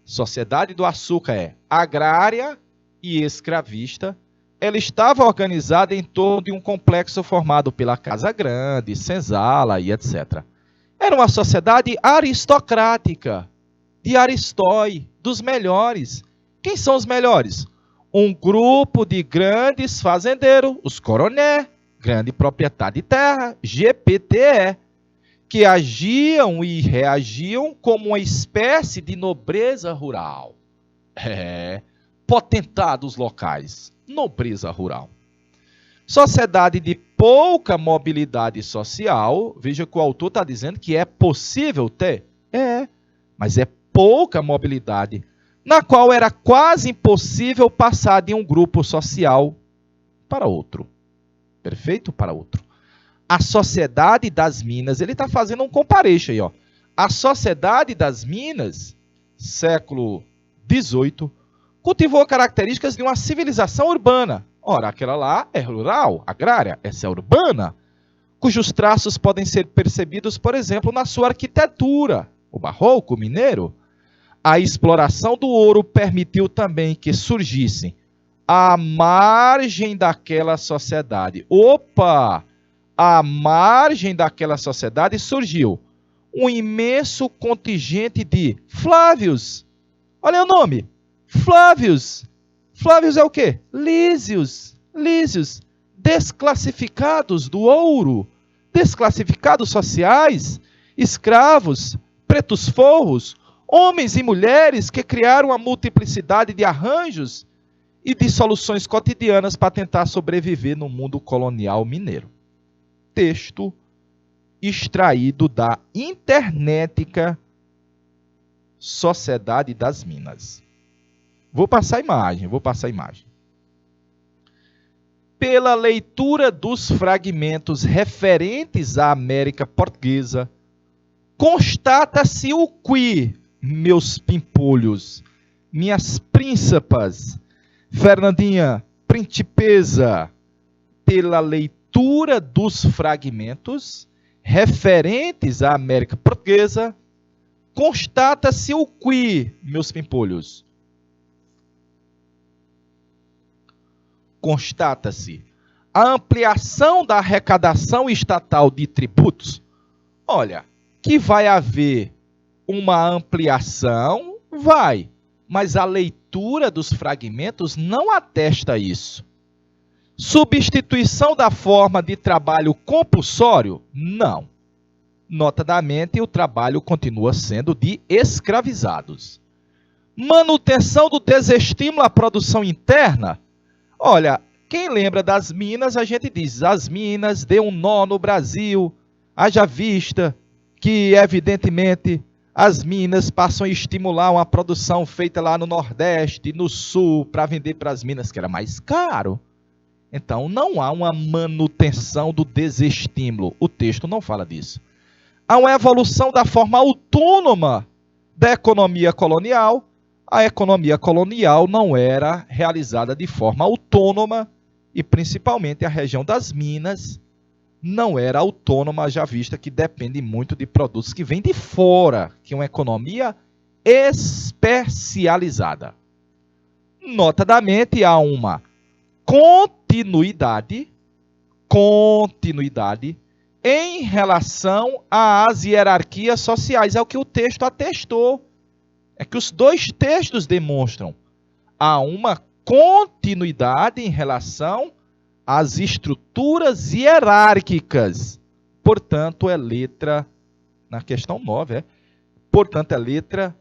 Sociedade do açúcar é agrária e escravista. Ela estava organizada em torno de um complexo formado pela Casa Grande, Senzala e etc. Era uma sociedade aristocrática, de Aristói, dos melhores. Quem são os melhores? Um grupo de grandes fazendeiros, os coroné, grande proprietário de terra, GPTE, que agiam e reagiam como uma espécie de nobreza rural. Potentados locais, nobreza rural. Sociedade de pouca mobilidade social, veja que o autor está dizendo que é possível ter. Mas é pouca mobilidade, na qual era quase impossível passar de um grupo social para outro. Perfeito? Para outro. A sociedade das minas, ele está fazendo um compareixo aí, ó. A sociedade das minas, século XVIII, cultivou características de uma civilização urbana. Ora, aquela lá é rural, agrária, essa é urbana, cujos traços podem ser percebidos, por exemplo, na sua arquitetura, o barroco mineiro. A exploração do ouro permitiu também que surgissem, à margem daquela sociedade. À margem daquela sociedade surgiu um imenso contingente de Flávios. Olha o nome, Flávios. Flávios é o quê? Lísios, desclassificados do ouro, desclassificados sociais, escravos, pretos forros, homens e mulheres que criaram uma multiplicidade de arranjos e de soluções cotidianas para tentar sobreviver no mundo colonial mineiro. texto extraído da Internetica Sociedade das Minas. Vou passar a imagem. Pela leitura dos fragmentos referentes à América Portuguesa, constata-se o que, meus pimpolhos, minhas príncipas, Fernandinha, principesa, pela leitura dos fragmentos referentes à América Portuguesa, constata-se o que, meus pimpolhos? Constata-se a ampliação da arrecadação estatal de tributos. Olha, que vai haver uma ampliação, vai, mas a leitura dos fragmentos não atesta isso. Substituição da forma de trabalho compulsório? Não. Notadamente, o trabalho continua sendo de escravizados. Manutenção do desestímulo à produção interna? Olha, quem lembra das minas, a gente diz, as minas deu um nó no Brasil, haja vista que, evidentemente, as minas passam a estimular uma produção feita lá no Nordeste, no Sul, para vender para as minas, que era mais caro. Então, não há uma manutenção do desestímulo. O texto não fala disso. Há uma evolução da forma autônoma da economia colonial. A economia colonial não era realizada de forma autônoma e, principalmente, a região das minas não era autônoma, já vista que depende muito de produtos que vêm de fora, que é uma economia especializada. Notadamente, há uma continuidade em relação às hierarquias sociais. É o que o texto atestou. É que os dois textos demonstram. Há uma continuidade em relação às estruturas hierárquicas. Portanto, é letra, na questão 9, portanto, é letra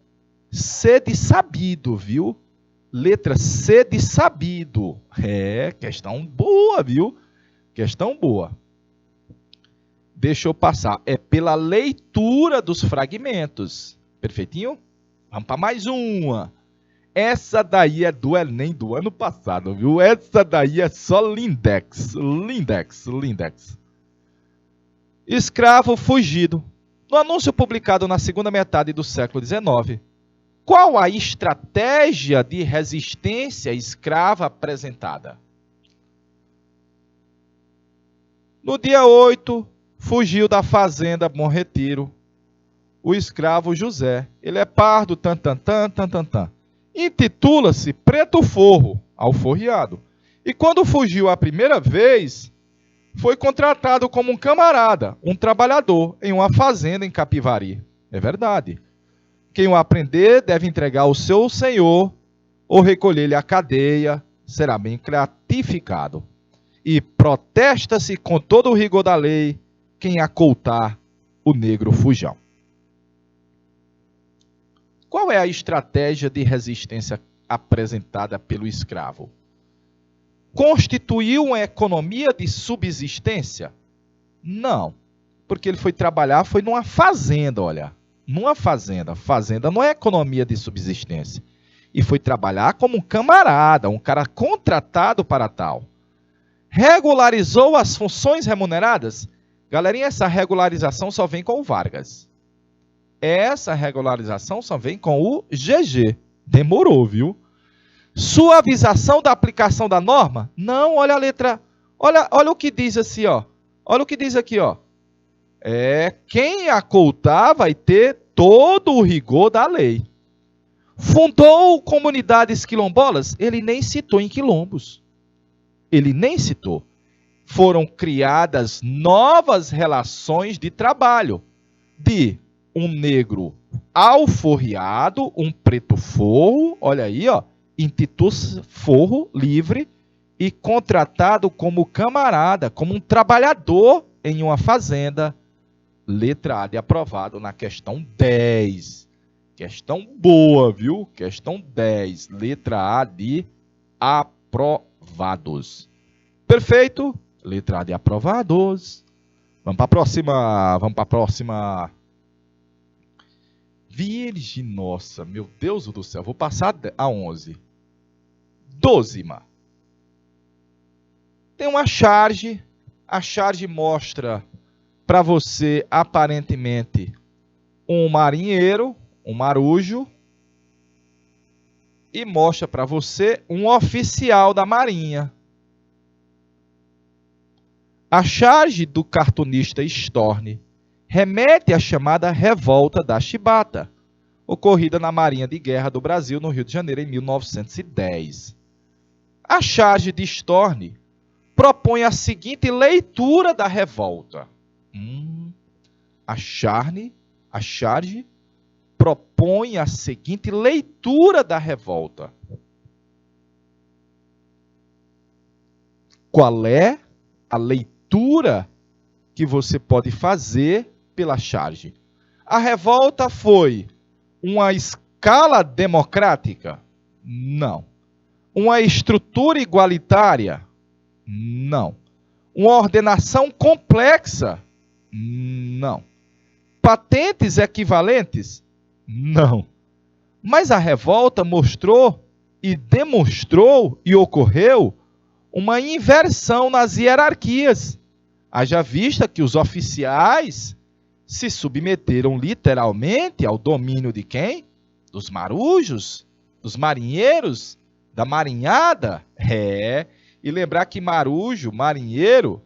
C de sabido, viu? Letra C de sabido. Questão boa, viu? Questão boa. Deixa eu passar. É pela leitura dos fragmentos. Perfeitinho? Vamos para mais uma. Essa daí é do Enem do ano passado, viu? Essa daí é só Lindex. Escravo fugido. No anúncio publicado na segunda metade do século XIX, qual a estratégia de resistência escrava apresentada? No dia 8, fugiu da fazenda Bom Retiro o escravo José. Ele é pardo, Intitula-se Preto Forro, alforriado. E quando fugiu a primeira vez, foi contratado como um camarada, um trabalhador, em uma fazenda em Capivari. É verdade. Quem o aprender deve entregar ao seu senhor ou recolher-lhe a cadeia, será bem gratificado. E protesta-se com todo o rigor da lei quem acoutar o negro fujão. Qual é a estratégia de resistência apresentada pelo escravo? Constituiu uma economia de subsistência? Não, porque ele foi trabalhar, foi numa fazenda, olha. Numa fazenda. Fazenda não é economia de subsistência. E foi trabalhar como um camarada, um cara contratado para tal. Regularizou as funções remuneradas? Galerinha, essa regularização só vem com o Vargas. Essa regularização só vem com o GG. Demorou, viu? Suavização da aplicação da norma? Não, olha a letra. Olha o que diz assim, ó. Olha o que diz aqui, ó. Quem acoutar vai ter todo o rigor da lei. Fundou comunidades quilombolas? Ele nem citou em quilombos. Ele nem citou. Foram criadas novas relações de trabalho de um negro alforriado, um preto forro, olha aí, ó, intitula-se forro livre e contratado como camarada, como um trabalhador em uma fazenda. Letra A de aprovado na questão 10. Questão boa, viu? Questão 10. Letra A de aprovados. Perfeito? Letra A de aprovados. Vamos para a próxima. Vamos para a próxima. Virgem, nossa, meu Deus do céu. Vou passar a 11. 12, tem uma charge. A charge mostra para você, aparentemente, um marinheiro, um marujo. E mostra para você um oficial da Marinha. A charge do cartunista Storni remete à chamada Revolta da Chibata, ocorrida na Marinha de Guerra do Brasil, no Rio de Janeiro, em 1910. A charge de Storni propõe a seguinte leitura da revolta. A charge propõe a seguinte leitura da revolta. Qual é a leitura que você pode fazer pela charge? A revolta foi uma escala democrática? Não. Uma estrutura igualitária? Não. Uma ordenação complexa? Não. Patentes equivalentes? Não. Mas a revolta mostrou e demonstrou e ocorreu uma inversão nas hierarquias. Haja vista que os oficiais se submeteram literalmente ao domínio de quem? Dos marujos, dos marinheiros, da marinhada. E lembrar que marujo, marinheiro,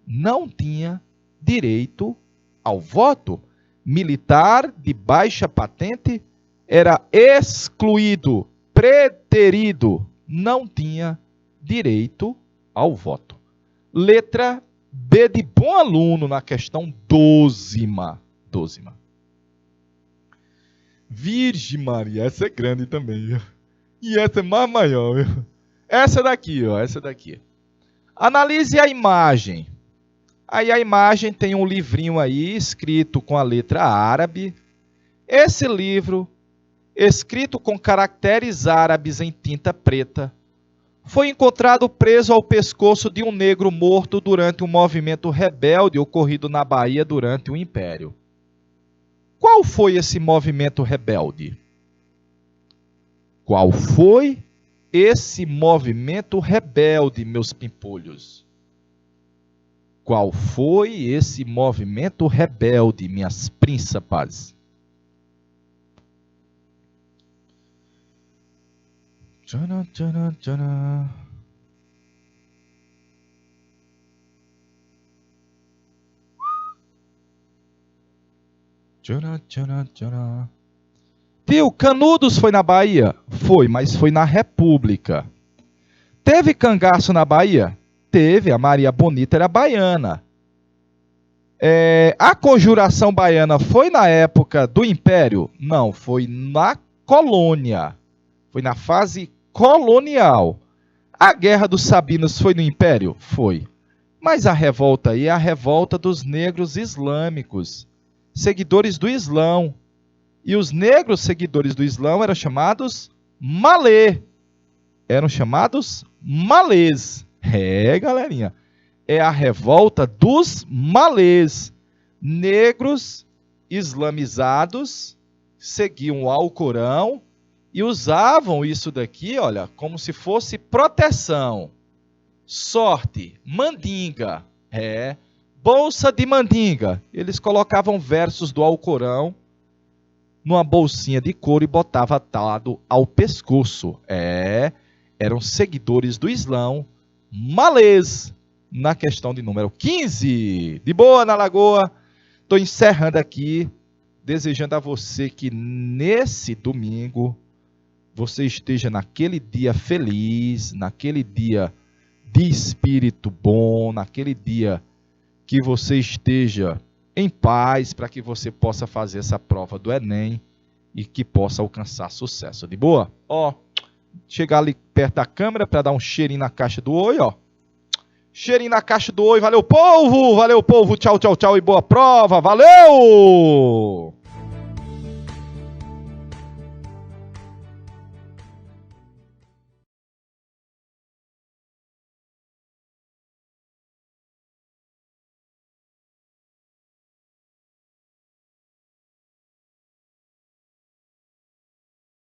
não tinha direito ao voto. Militar de baixa patente era excluído, preterido, não tinha direito ao voto. Letra B de bom aluno na questão 12. Virgem Maria, essa é grande também, viu? E essa é mais maior, viu? Essa daqui, ó, essa daqui. Analise a imagem. Aí a imagem tem um livrinho aí, escrito com a letra árabe. Esse livro, escrito com caracteres árabes em tinta preta, foi encontrado preso ao pescoço de um negro morto durante um movimento rebelde ocorrido na Bahia durante o Império. Qual foi esse movimento rebelde? Qual foi esse movimento rebelde, meus pimpolhos? Qual foi esse movimento rebelde, minhas príncipas? Tchana, tchana, tchana. Tchana, tchana, tchana. Tio, Canudos foi na Bahia? Foi, mas foi na República. Teve cangaço na Bahia? Teve, a Maria Bonita era baiana. A conjuração baiana foi na época do Império? Não, foi na colônia. Foi na fase colonial. A Guerra dos Sabinos foi no Império? Foi. Mas a revolta aí é a revolta dos negros islâmicos, seguidores do Islão. E os negros seguidores do Islão eram chamados malê. Eram chamados malês. Galerinha. É a revolta dos malês. Negros islamizados seguiam o Alcorão e usavam isso daqui, olha, como se fosse proteção. Sorte, mandinga. Bolsa de mandinga. Eles colocavam versos do Alcorão numa bolsinha de couro e botavam atado ao pescoço. Eram seguidores do Islão, malês, na questão de número 15. De boa, na Lagoa. Estou encerrando aqui, desejando a você que nesse domingo você esteja naquele dia feliz, naquele dia de espírito bom, naquele dia que você esteja em paz, para que você possa fazer essa prova do Enem e que possa alcançar sucesso. De boa? Chegar ali perto da câmera para dar um cheirinho na caixa do oi, Cheirinho na caixa do oi. Valeu, povo! Valeu, povo! Tchau, tchau, tchau e boa prova! Valeu!